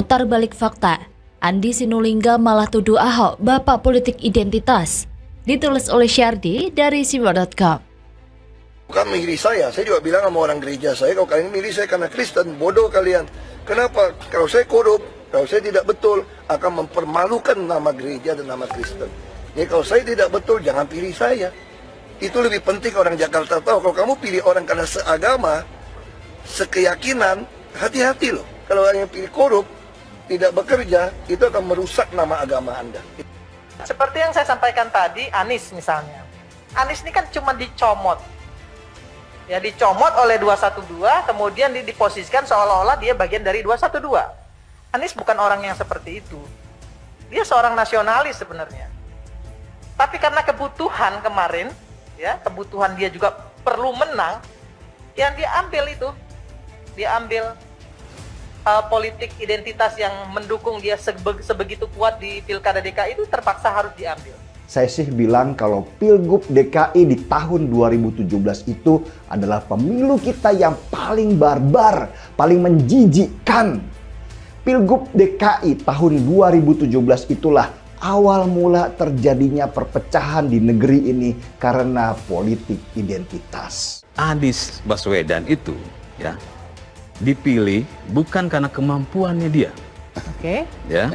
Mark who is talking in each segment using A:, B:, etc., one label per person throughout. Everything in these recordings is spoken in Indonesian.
A: Putar balik fakta, Andi Sinulinga malah tuduh Ahok bapak politik identitas. Ditulis oleh Syardi dari Siwa.com.
B: Bukan milih saya juga bilang sama orang gereja saya, kalau kalian milih saya karena Kristen, bodoh kalian. Kenapa? Kalau saya korup, kalau saya tidak betul, akan mempermalukan nama gereja dan nama Kristen. Jadi kalau saya tidak betul, jangan pilih saya. Itu lebih penting orang Jakarta tahu. Kalau kamu pilih orang karena seagama, sekeyakinan, hati-hati loh. Kalau orang yang pilih korup, tidak bekerja, itu akan merusak nama agama Anda.
C: Seperti yang saya sampaikan tadi, Anies misalnya. Anies ini kan cuma dicomot. Ya, dicomot oleh 212, kemudian diposisikan seolah-olah dia bagian dari 212. Anies bukan orang yang seperti itu. Dia seorang nasionalis sebenarnya. Tapi karena kebutuhan kemarin, ya, kebutuhan dia juga perlu menang, yang dia ambil itu. Dia ambil politik identitas yang mendukung dia sebegitu kuat di Pilkada DKI itu terpaksa harus diambil.
D: Saya sih bilang kalau Pilgub DKI di tahun 2017 itu adalah pemilu kita yang paling barbar, paling menjijikkan. Pilgub DKI tahun 2017 itulah awal mula terjadinya perpecahan di negeri ini karena politik identitas.
E: Anies Baswedan itu ya dipilih bukan karena kemampuannya dia.
C: Oke.
E: Ya.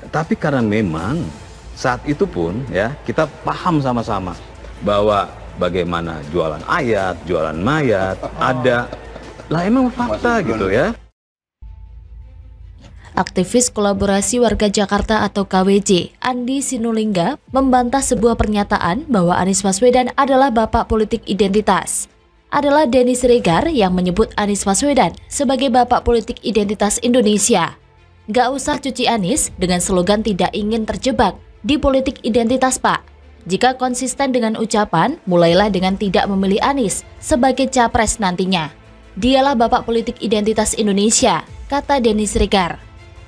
E: Tapi karena memang saat itu pun ya kita paham sama-sama bahwa bagaimana jualan ayat, jualan mayat, ada lah emang fakta gitu ya.
A: Aktivis Kolaborasi Warga Jakarta atau KWJ, Andi Sinulinga, membantah sebuah pernyataan bahwa Anies Baswedan adalah bapak politik identitas. Adalah Denny Siregar yang menyebut Anies Baswedan sebagai bapak politik identitas Indonesia. Gak usah cuci Anies dengan slogan tidak ingin terjebak di politik identitas, Pak. Jika konsisten dengan ucapan, mulailah dengan tidak memilih Anies sebagai capres nantinya. Dialah bapak politik identitas Indonesia, kata Denny Siregar.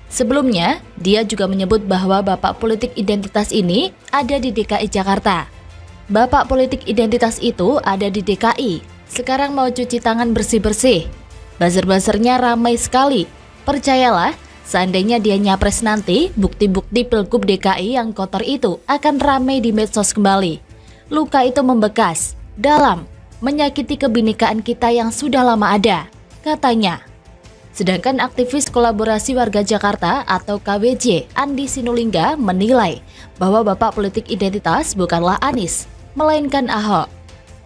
A: Sebelumnya, dia juga menyebut bahwa bapak politik identitas ini ada di DKI Jakarta. Bapak politik identitas itu ada di DKI. Sekarang mau cuci tangan bersih-bersih. Buzzer-buzzernya ramai sekali. Percayalah, seandainya dia nyapres nanti, bukti-bukti Pilgub DKI yang kotor itu akan ramai di medsos kembali. Luka itu membekas, dalam, menyakiti kebinekaan kita yang sudah lama ada, katanya. Sedangkan aktivis Kolaborasi Warga Jakarta atau KWJ, Andi Sinulinga, menilai bahwa bapak politik identitas bukanlah Anies, melainkan Ahok.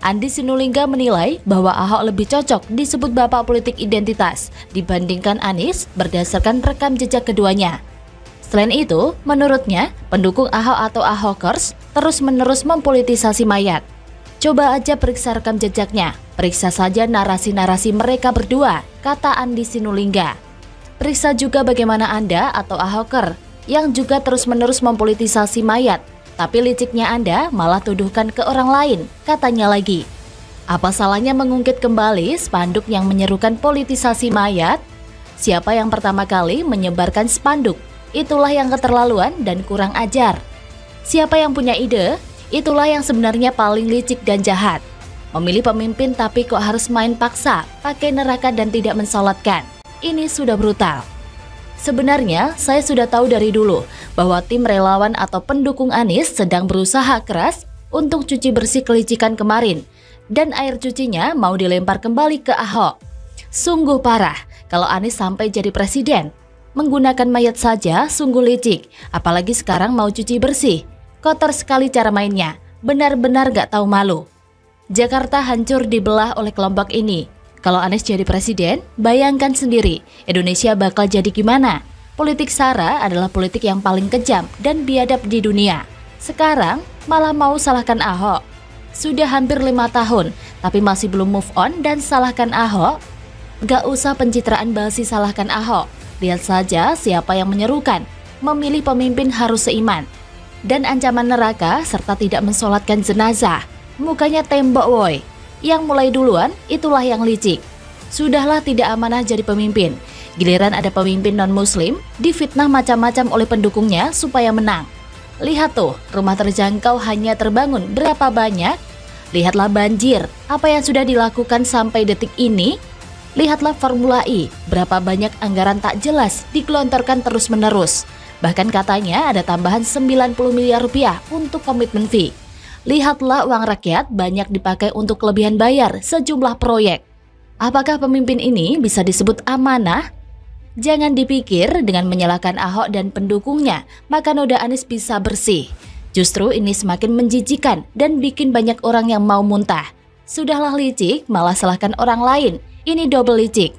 A: Andi Sinulinga menilai bahwa Ahok lebih cocok disebut bapak politik identitas dibandingkan Anies berdasarkan rekam jejak keduanya. Selain itu, menurutnya, pendukung Ahok atau Ahokers terus-menerus mempolitisasi mayat. Coba aja periksa rekam jejaknya, periksa saja narasi-narasi mereka berdua, kata Andi Sinulinga. Periksa juga bagaimana Anda atau Ahoker yang juga terus-menerus mempolitisasi mayat. Tapi liciknya Anda malah tuduhkan ke orang lain, katanya lagi. Apa salahnya mengungkit kembali spanduk yang menyerukan politisasi mayat? Siapa yang pertama kali menyebarkan spanduk? Itulah yang keterlaluan dan kurang ajar. Siapa yang punya ide? Itulah yang sebenarnya paling licik dan jahat. Memilih pemimpin tapi kok harus main paksa, pakai neraka dan tidak mensolatkan. Ini sudah brutal. Sebenarnya, saya sudah tahu dari dulu bahwa tim relawan atau pendukung Anies sedang berusaha keras untuk cuci bersih kelicikan kemarin. Dan air cucinya mau dilempar kembali ke Ahok. Sungguh parah kalau Anies sampai jadi presiden. Menggunakan mayat saja sungguh licik, apalagi sekarang mau cuci bersih. Kotor sekali cara mainnya, benar-benar gak tahu malu. Jakarta hancur dibelah oleh kelompok ini. Kalau Anies jadi presiden, bayangkan sendiri, Indonesia bakal jadi gimana? Politik SARA adalah politik yang paling kejam dan biadab di dunia. Sekarang malah mau salahkan Ahok. Sudah hampir 5 tahun, tapi masih belum move on dan salahkan Ahok? Gak usah pencitraan basi salahkan Ahok. Lihat saja siapa yang menyerukan, memilih pemimpin harus seiman. Dan ancaman neraka serta tidak mensolatkan jenazah. Mukanya tembok woi. Yang mulai duluan, itulah yang licik. Sudahlah tidak amanah jadi pemimpin. Giliran ada pemimpin non-muslim, difitnah macam-macam oleh pendukungnya supaya menang. Lihat tuh, rumah terjangkau hanya terbangun berapa banyak? Lihatlah banjir, apa yang sudah dilakukan sampai detik ini? Lihatlah Formula E, berapa banyak anggaran tak jelas digelontorkan terus-menerus. Bahkan katanya ada tambahan 90 miliar rupiah untuk komitmen fee. Lihatlah uang rakyat banyak dipakai untuk kelebihan bayar sejumlah proyek. Apakah pemimpin ini bisa disebut amanah? Jangan dipikir dengan menyalahkan Ahok dan pendukungnya, maka noda Anies bisa bersih. Justru ini semakin menjijikan dan bikin banyak orang yang mau muntah. Sudahlah licik, malah salahkan orang lain. Ini double licik.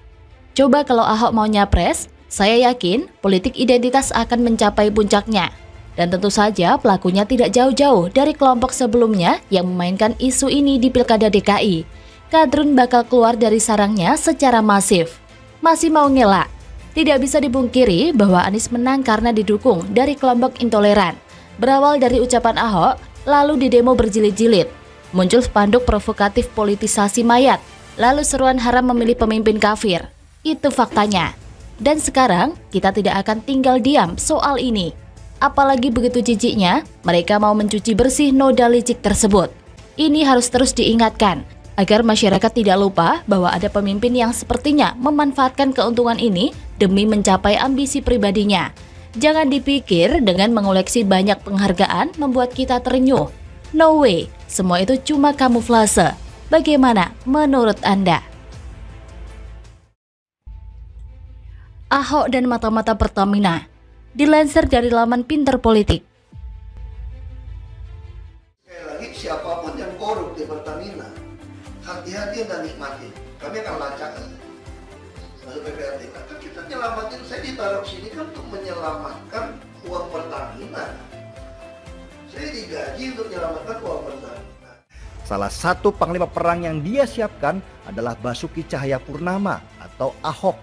A: Coba kalau Ahok mau nyapres, saya yakin politik identitas akan mencapai puncaknya. Dan tentu saja pelakunya tidak jauh-jauh dari kelompok sebelumnya yang memainkan isu ini di Pilkada DKI. Kadrun bakal keluar dari sarangnya secara masif. Masih mau ngelak? Tidak bisa dipungkiri bahwa Anies menang karena didukung dari kelompok intoleran. Berawal dari ucapan Ahok, lalu didemo berjilid-jilid. Muncul spanduk provokatif politisasi mayat. Lalu seruan haram memilih pemimpin kafir. Itu faktanya. Dan sekarang kita tidak akan tinggal diam soal ini. Apalagi begitu jijiknya, mereka mau mencuci bersih noda licik tersebut. Ini harus terus diingatkan, agar masyarakat tidak lupa bahwa ada pemimpin yang sepertinya memanfaatkan keuntungan ini demi mencapai ambisi pribadinya. Jangan dipikir dengan mengoleksi banyak penghargaan membuat kita terenyuh. No way, semua itu cuma kamuflase. Bagaimana menurut Anda? Ahok dan mata-mata Pertamina. Dilansir dari laman Pinter Politik.
B: Sekali lagi, siapapun yang korup di Pertamina, hati-hati dan nikmati. Kami akan lacakan. Masuk PPRT. Kan kita nyelamatin, saya ditaruh sini kan untuk menyelamatkan uang Pertamina. Saya digaji untuk menyelamatkan uang Pertamina.
D: Salah satu panglima perang yang dia siapkan adalah Basuki Cahayapurnama atau Ahok.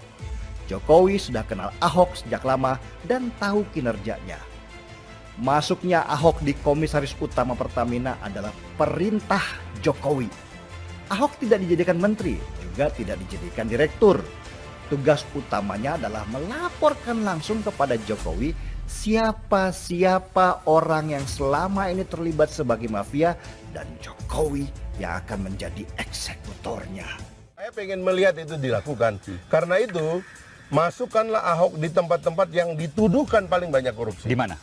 D: Jokowi sudah kenal Ahok sejak lama dan tahu kinerjanya. Masuknya Ahok di Komisaris Utama Pertamina adalah perintah Jokowi. Ahok tidak dijadikan menteri, juga tidak dijadikan direktur. Tugas utamanya adalah melaporkan langsung kepada Jokowi siapa orang yang selama ini terlibat sebagai mafia dan Jokowi yang akan menjadi eksekutornya.
F: Saya pengen melihat itu dilakukan. Karena itu, masukkanlah Ahok di tempat-tempat yang dituduhkan paling banyak korupsi.
E: Di mana?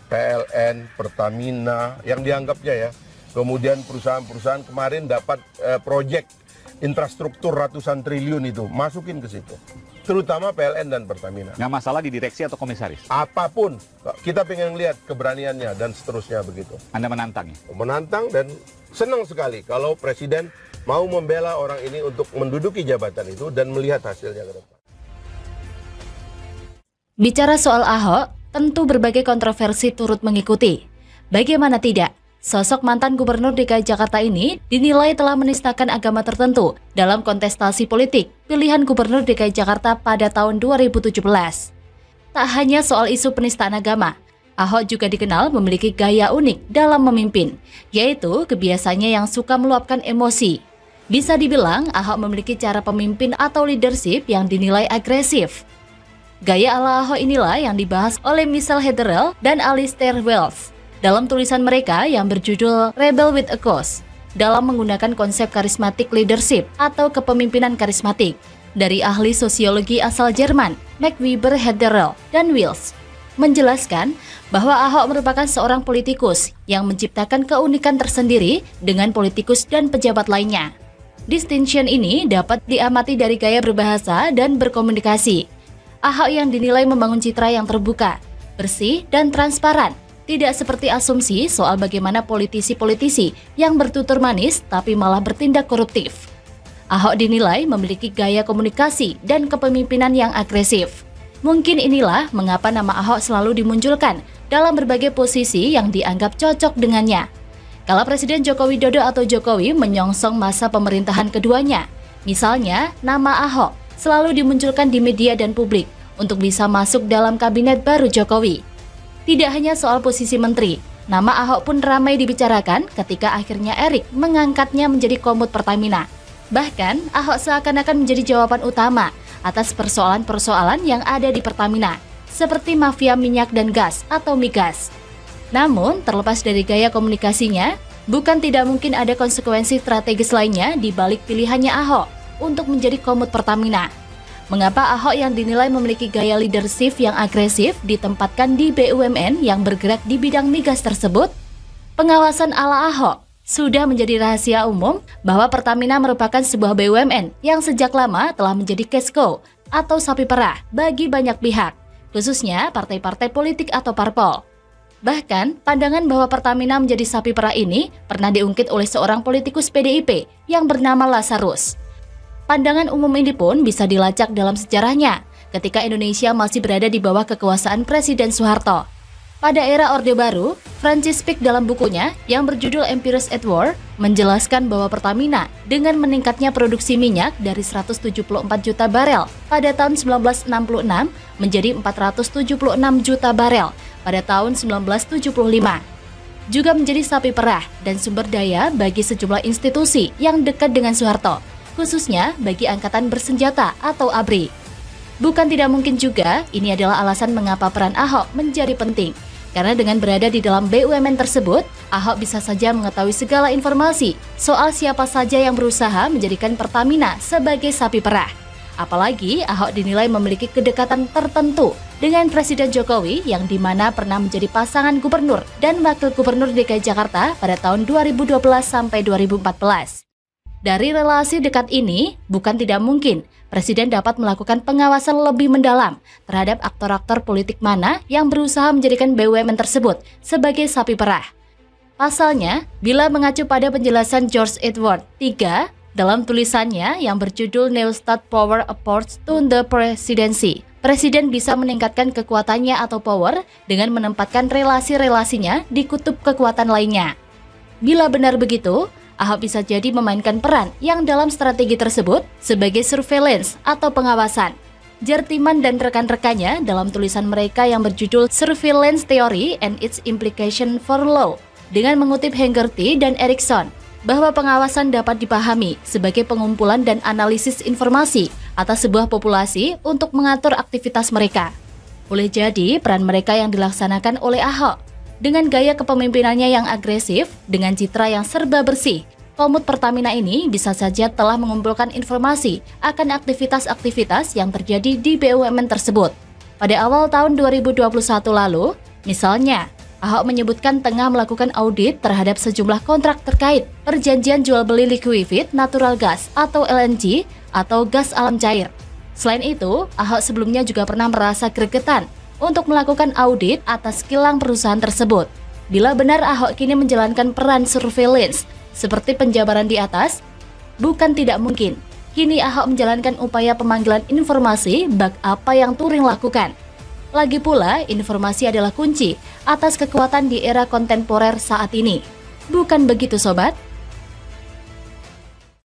F: PLN, Pertamina, yang dianggapnya ya. Kemudian perusahaan-perusahaan kemarin dapat proyek infrastruktur ratusan triliun itu, masukin ke situ. Terutama PLN dan Pertamina.
E: Nggak masalah di direksi atau komisaris?
F: Apapun, kita pengen lihat keberaniannya dan seterusnya begitu.
E: Anda menantang ya?
F: Menantang dan senang sekali kalau Presiden mau membela orang ini untuk menduduki jabatan itu dan melihat hasilnya ke depan.
A: Bicara soal Ahok, tentu berbagai kontroversi turut mengikuti. Bagaimana tidak? Sosok mantan Gubernur DKI Jakarta ini dinilai telah menistakan agama tertentu dalam kontestasi politik pilihan Gubernur DKI Jakarta pada tahun 2017. Tak hanya soal isu penistaan agama, Ahok juga dikenal memiliki gaya unik dalam memimpin, yaitu kebiasaannya yang suka meluapkan emosi. Bisa dibilang Ahok memiliki cara pemimpin atau leadership yang dinilai agresif. Gaya ala Ahok inilah yang dibahas oleh Michelle Hederel dan Alistair Wells dalam tulisan mereka yang berjudul Rebel with a Cause, dalam menggunakan konsep karismatik leadership atau kepemimpinan karismatik dari ahli sosiologi asal Jerman, Max Weber Hederel dan Wells, menjelaskan bahwa Ahok merupakan seorang politikus yang menciptakan keunikan tersendiri dengan politikus dan pejabat lainnya. Distinction ini dapat diamati dari gaya berbahasa dan berkomunikasi. Ahok yang dinilai membangun citra yang terbuka, bersih, dan transparan. Tidak seperti asumsi soal bagaimana politisi-politisi yang bertutur manis tapi malah bertindak koruptif. Ahok dinilai memiliki gaya komunikasi dan kepemimpinan yang agresif. Mungkin inilah mengapa nama Ahok selalu dimunculkan dalam berbagai posisi yang dianggap cocok dengannya. Kala Presiden Joko Widodo atau Jokowi menyongsong masa pemerintahan keduanya, misalnya nama Ahok selalu dimunculkan di media dan publik untuk bisa masuk dalam kabinet baru Jokowi. Tidak hanya soal posisi menteri, nama Ahok pun ramai dibicarakan ketika akhirnya Erik mengangkatnya menjadi Komut Pertamina. Bahkan, Ahok seakan-akan menjadi jawaban utama atas persoalan-persoalan yang ada di Pertamina, seperti mafia minyak dan gas atau migas. Namun, terlepas dari gaya komunikasinya, bukan tidak mungkin ada konsekuensi strategis lainnya di balik pilihannya Ahok. untuk menjadi komut Pertamina. Mengapa Ahok yang dinilai memiliki gaya leadership yang agresif ditempatkan di BUMN yang bergerak di bidang migas tersebut? Pengawasan ala Ahok sudah menjadi rahasia umum bahwa Pertamina merupakan sebuah BUMN yang sejak lama telah menjadi cash cow atau sapi perah bagi banyak pihak, khususnya partai-partai politik atau parpol. Bahkan, pandangan bahwa Pertamina menjadi sapi perah ini pernah diungkit oleh seorang politikus PDIP yang bernama Lazarus. Pandangan umum ini pun bisa dilacak dalam sejarahnya ketika Indonesia masih berada di bawah kekuasaan Presiden Soeharto. Pada era Orde Baru, Francis Pick dalam bukunya yang berjudul Empires at War menjelaskan bahwa Pertamina dengan meningkatnya produksi minyak dari 174 juta barel pada tahun 1966 menjadi 476 juta barel pada tahun 1975. Juga menjadi sapi perah dan sumber daya bagi sejumlah institusi yang dekat dengan Soeharto, khususnya bagi Angkatan Bersenjata atau ABRI. Bukan tidak mungkin juga ini adalah alasan mengapa peran Ahok menjadi penting. Karena dengan berada di dalam BUMN tersebut, Ahok bisa saja mengetahui segala informasi soal siapa saja yang berusaha menjadikan Pertamina sebagai sapi perah. Apalagi Ahok dinilai memiliki kedekatan tertentu dengan Presiden Jokowi yang dimana pernah menjadi pasangan gubernur dan wakil gubernur DKI Jakarta pada tahun 2012 sampai 2014. Dari relasi dekat ini, bukan tidak mungkin Presiden dapat melakukan pengawasan lebih mendalam terhadap aktor-aktor politik mana yang berusaha menjadikan BUMN tersebut sebagai sapi perah. Pasalnya, bila mengacu pada penjelasan George Edward III dalam tulisannya yang berjudul Neustadt Power Approach to the Presidency, Presiden bisa meningkatkan kekuatannya atau power dengan menempatkan relasi-relasinya di kutub kekuatan lainnya. Bila benar begitu, Ahok bisa jadi memainkan peran yang dalam strategi tersebut sebagai surveillance atau pengawasan. Jartiman dan rekan-rekannya dalam tulisan mereka yang berjudul Surveillance Theory and its Implication for Law dengan mengutip Hegarty dan Erickson bahwa pengawasan dapat dipahami sebagai pengumpulan dan analisis informasi atas sebuah populasi untuk mengatur aktivitas mereka. Boleh jadi peran mereka yang dilaksanakan oleh Ahok dengan gaya kepemimpinannya yang agresif, dengan citra yang serba bersih, komut Pertamina ini bisa saja telah mengumpulkan informasi akan aktivitas-aktivitas yang terjadi di BUMN tersebut. Pada awal tahun 2021 lalu, misalnya, Ahok menyebutkan tengah melakukan audit terhadap sejumlah kontrak terkait perjanjian jual-beli liquefied natural gas atau LNG atau gas alam cair. Selain itu, Ahok sebelumnya juga pernah merasa gregetan untuk melakukan audit atas kilang perusahaan tersebut. Bila benar Ahok kini menjalankan peran surveillance seperti penjabaran di atas, bukan tidak mungkin kini Ahok menjalankan upaya pemanggilan informasi bak apa yang touring lakukan. Lagi pula, informasi adalah kunci atas kekuatan di era kontemporer saat ini. Bukan begitu sobat?